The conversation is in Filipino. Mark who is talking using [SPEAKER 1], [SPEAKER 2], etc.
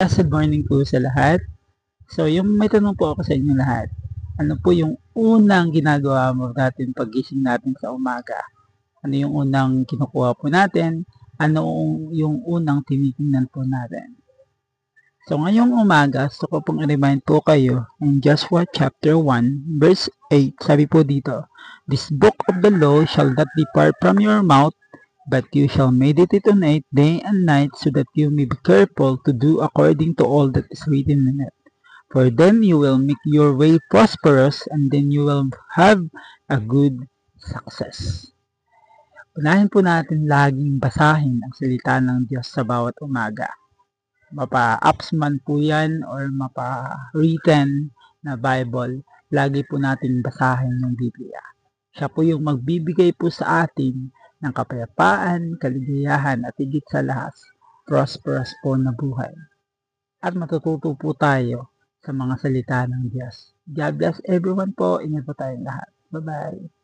[SPEAKER 1] Good morning po sa lahat. So, may tanong po ako sa inyo lahat. Ano po yung unang ginagawa mo natin paggising natin sa umaga? Ano yung unang kinukuha po natin? Ano yung unang tinitingnan po natin? So, ngayong umaga, gusto ko pong i-remind po kayo in Joshua chapter 1, verse 8, sabi po dito, "This book of the law shall not depart from your mouth, but you shall meditate on it day and night, so that you may be careful to do according to all that is written in it. For then you will make your way prosperous, and then you will have a good success." Unahin po natin laging basahin ang salita ng Diyos sa bawat umaga. Mapa-apps man po yan or mapa-written na Bible, lagi po natin basahin yung Biblia. Siya po yung magbibigay po sa atin ng kapayapaan, kaligayahan at higit sa lahat, prosperous po na buhay. At matututo po tayo sa mga salita ng Diyos. God bless everyone po. Ingat po tayong lahat. Bye-bye.